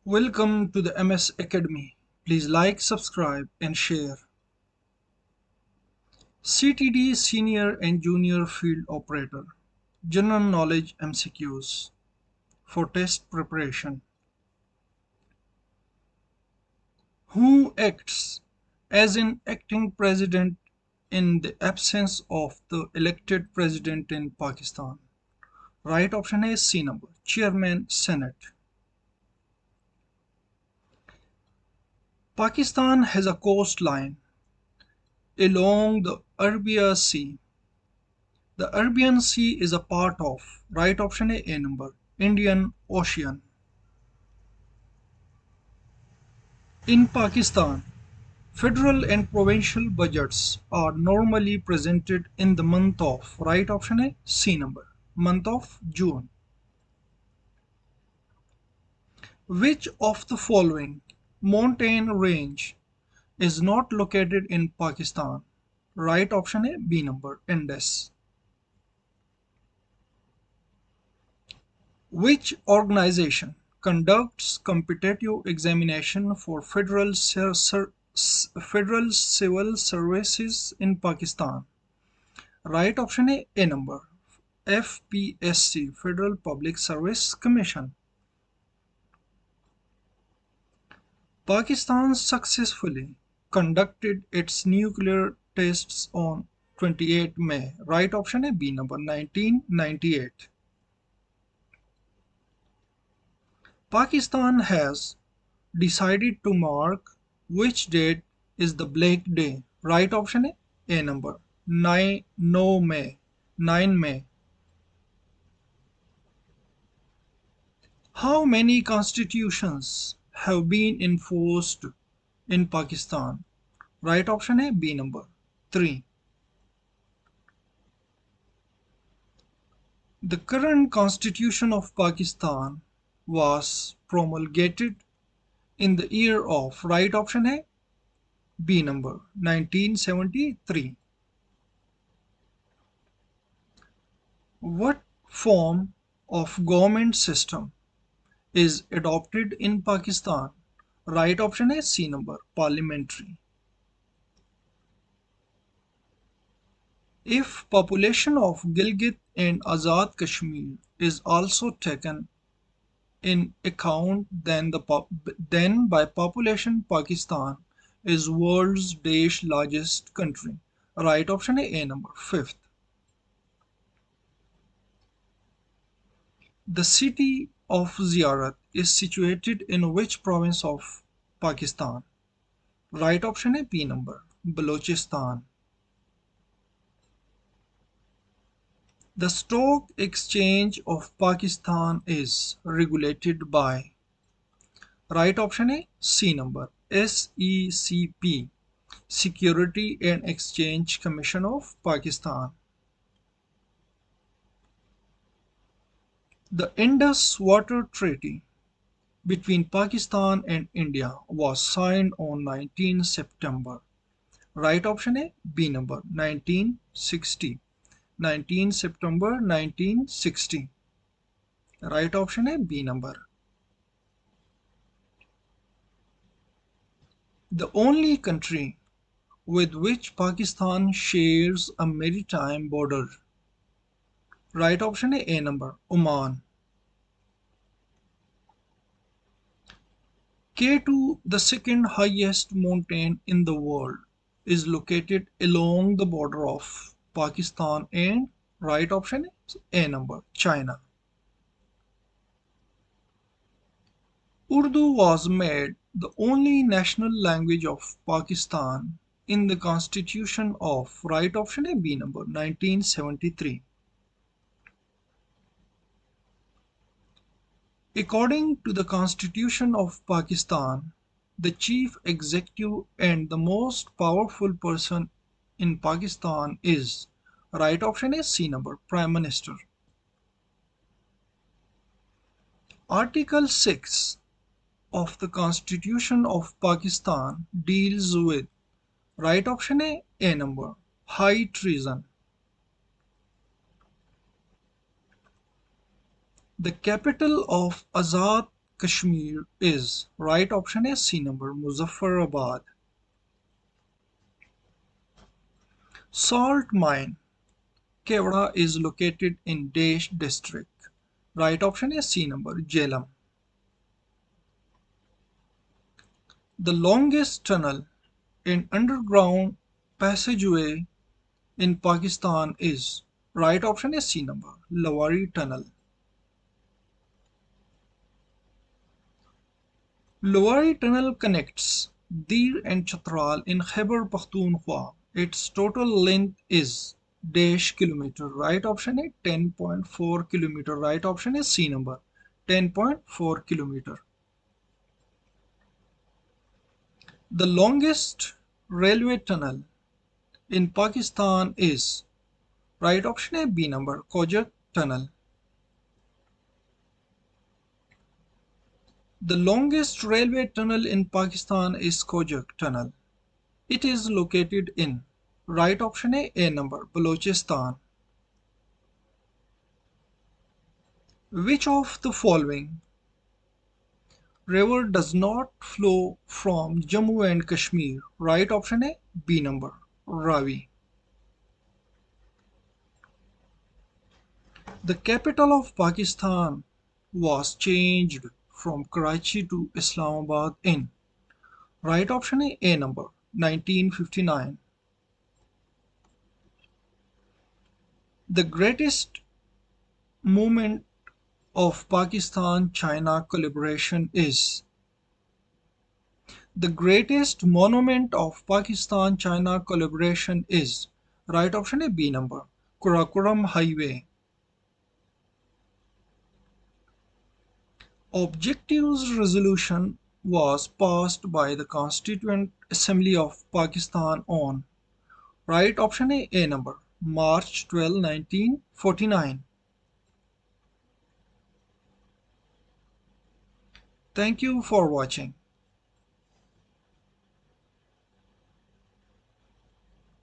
Welcome to the MS Academy. Please like, subscribe, and share. CTD Senior and Junior Field Operator. General Knowledge MCQs for test preparation. Who acts as an acting president in the absence of the elected president in Pakistan? Right option is C number. Chairman Senate. Pakistan has a coastline along the Arabian Sea. The Arabian Sea is a part of, right option A number, Indian Ocean. In Pakistan, federal and provincial budgets are normally presented in the month of, right option A, C number, month of June. Which of the following mountain range is not located in Pakistan? Right option A, B number, Indus. Which organization conducts competitive examination for federal civil services in Pakistan? Right option A number, FPSC, Federal Public Service Commission. Pakistan successfully conducted its nuclear tests on 28 May. Right option A, B number, 1998. Pakistan has decided to mark which date is the Black Day. Right option A number, 9 no May 9 May. How many constitutions have been enforced in Pakistan? Right option A, B number, 3. The current constitution of Pakistan was promulgated in the year of, right option A, B number, 1973. What form of government system is adopted in Pakistan? Right option is C number, parliamentary. If population of Gilgit and Azad Kashmir is also taken in account, then by population Pakistan is world's largest country. Right option A number, 5th. The city of Ziarat is situated in which province of Pakistan? Right option A, B number, Balochistan. The stock exchange of Pakistan is regulated by, right option A, C number, SECP, Security and Exchange Commission of Pakistan. The Indus Water Treaty between Pakistan and India was signed on 19 September. Right option A, B number, 1960. 19 September 1960. Right option A, B number. The only country with which Pakistan shares a maritime border. Right option A number, Oman. K2, the second highest mountain in the world, is located along the border of Pakistan and, right option is A number, China. Urdu was made the only national language of Pakistan in the constitution of, right option A, B number, 1973. According to the constitution of Pakistan, the chief executive and the most powerful person in Pakistan is, right option is C number, Prime Minister. Article 6 of the Constitution of Pakistan deals with, right option A number, high treason. The capital of Azad Kashmir is? Right option is C number Muzaffarabad. Salt mine Kevada is located in Dash district. Right option is C number Jhelum. The longest tunnel in underground passageway in Pakistan is? Right option is C number Lawari Tunnel. Lowari Tunnel connects Dir and Chatral in Khyber Pakhtunkhwa. Its total length is dash kilometer. Right option is 10.4 kilometer. Right option is C number 10.4 kilometer. The longest railway tunnel in Pakistan is? Right option is B number Kojak Tunnel. The longest railway tunnel in Pakistan is Kojak Tunnel. It is located in? Right option A number Balochistan. Which of the following river does not flow from Jammu and Kashmir? Right option A B number Ravi. The capital of Pakistan was changed from Karachi to Islamabad in? Right option A number 1959. The greatest movement of Pakistan-China collaboration is? The greatest monument of Pakistan-China collaboration is? Right option is B number Karakoram Highway. Objectives resolution was passed by the Constituent Assembly of Pakistan on? Right option A number March 12, 1949. Thank you for watching.